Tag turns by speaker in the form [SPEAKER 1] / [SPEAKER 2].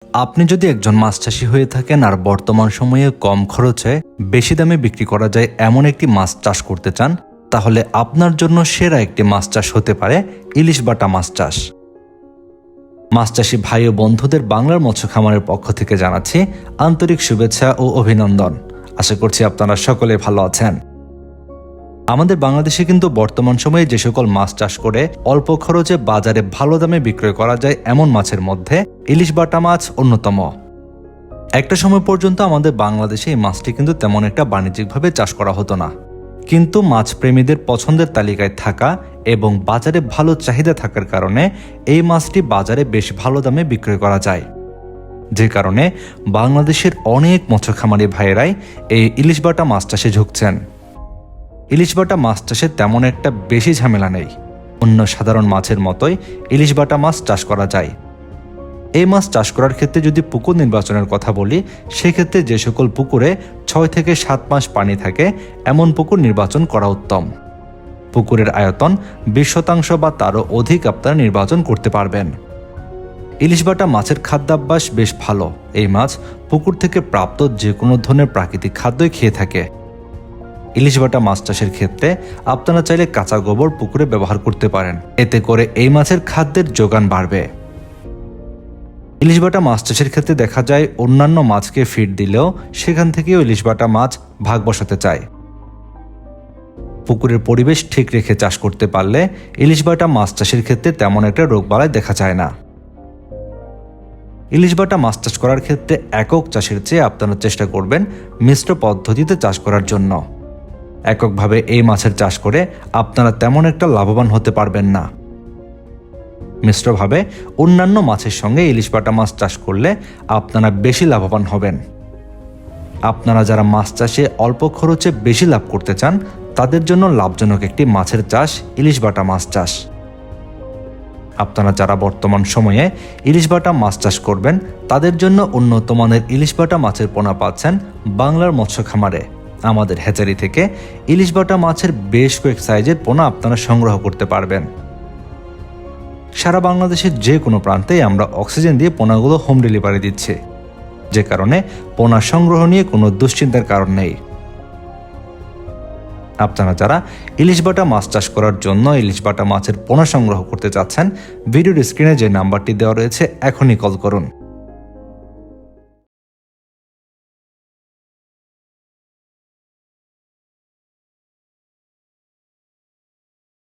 [SPEAKER 1] আপনি যদি একজন মাছ চাষি হয়ে থাকেন আর বর্তমান সময়ে কম খরচে বেশি দামে বিক্রি করা যায় এমন একটি মাছ চাষ করতে চান, তাহলে আপনার জন্য সেরা একটি মাছ চাষ হতে পারে ইলিশ বাটা মাছ চাষ। মাছ চাষি ভাই ও বন্ধুদের বাংলার মৎস্য খামারের পক্ষ থেকে জানাচ্ছি আন্তরিক শুভেচ্ছা ও অভিনন্দন। আশা করছি আপনারা সকলে ভালো আছেন। আমাদের বাংলাদেশে কিন্তু বর্তমান সময়ে যে সকল মাছ চাষ করে অল্প খরচে বাজারে ভালো দামে বিক্রয় করা যায় এমন মাছের মধ্যে ইলিশ বাটা মাছ অন্যতম। একটা সময় পর্যন্ত আমাদের বাংলাদেশে এই মাছটি কিন্তু তেমন একটা বাণিজ্যিকভাবে চাষ করা হতো না, কিন্তু মাছ প্রেমীদের পছন্দের তালিকায় থাকা এবং বাজারে ভালো চাহিদা থাকার কারণে এই মাছটি বাজারে বেশ ভালো দামে বিক্রয় করা যায়, যে কারণে বাংলাদেশের অনেক মৎস্য খামারি ভাইয়েরাই এই ইলিশ বাটা মাছ চাষে ঝুঁকছেন। ইলিশ বাটা মাছ চাষে তেমন একটা বেশি ঝামেলা নেই, অন্য সাধারণ মাছের মতোই ইলিশ বাটা মাছ চাষ করা যায়। এই মাছ চাষ করার ক্ষেত্রে যদি পুকুর নির্বাচনের কথা বলি, সেক্ষেত্রে যে সকল পুকুরে 6 থেকে 7 মাস পানি থাকে এমন পুকুর নির্বাচন করা উত্তম। পুকুরের আয়তন 20% বা তারও অধিক আপনারা নির্বাচন করতে পারবেন। ইলিশ বাটা মাছের খাদ্যাভ্যাস বেশ ভালো। এই মাছ পুকুর থেকে প্রাপ্ত যে কোনো ধরনের প্রাকৃতিক খাদ্যই খেয়ে থাকে। ইলিশ বাটা মাছ চাষের ক্ষেত্রে আপনারা চাইলে কাঁচা গোবর পুকুরে ব্যবহার করতে পারেন, এতে করে এই মাছের খাদ্যের যোগান বাড়বে। ইলিশ বাটা মাছ চাষের ক্ষেত্রে দেখা যায় অন্যান্য মাছকে ফিড দিলেও সেখান থেকেও ইলিশ বাটা মাছ ভাগ বসাতে চায়। পুকুরের পরিবেশ ঠিক রেখে চাষ করতে পারলে ইলিশ বাটা মাছ চাষের ক্ষেত্রে তেমন একটা রোগবালাই দেখা যায় না। ইলিশ বাটা মাছ চাষ করার ক্ষেত্রে একক চাষের চেয়ে আপনারা চেষ্টা করবেন মিশ্র পদ্ধতিতে চাষ করার জন্য। এককভাবে এই মাছের চাষ করে আপনারা তেমন একটা লাভবান হতে পারবেন না। মিশ্রভাবে অন্যান্য মাছের সঙ্গে ইলিশ বাটা মাছ চাষ করলে আপনারা বেশি লাভবান হবেন। আপনারা যারা মাছ চাষে অল্প খরচে বেশি লাভ করতে চান, তাদের জন্য লাভজনক একটি মাছের চাষ ইলিশ বাটা মাছ চাষ। আপনারা যারা বর্তমান সময়ে ইলিশ বাটা মাছ চাষ করবেন, তাদের জন্য উন্নত মানের ইলিশ বাটা মাছের পোনা পাচ্ছেন বাংলার মৎস্য খামারে। আমাদের হ্যাচারি থেকে ইলিশ বাটা মাছের বেশ কয়েক সাইজের পোনা আপনারা সংগ্রহ করতে পারবেন। সারা বাংলাদেশের যে কোনো প্রান্তে আমরা অক্সিজেন দিয়ে পোনাগুলো হোম ডেলিভারি দিচ্ছি, যে কারণে পোনা সংগ্রহ নিয়ে কোনো দুশ্চিন্তার কারণ নেই। আপনারা যারা ইলিশ বাটা মাছ চাষ করার জন্য ইলিশ বাটা মাছের পোনা সংগ্রহ করতে চাচ্ছেন, ভিডিওর স্ক্রিনে যে নাম্বারটি দেওয়া রয়েছে এখনই কল করুন।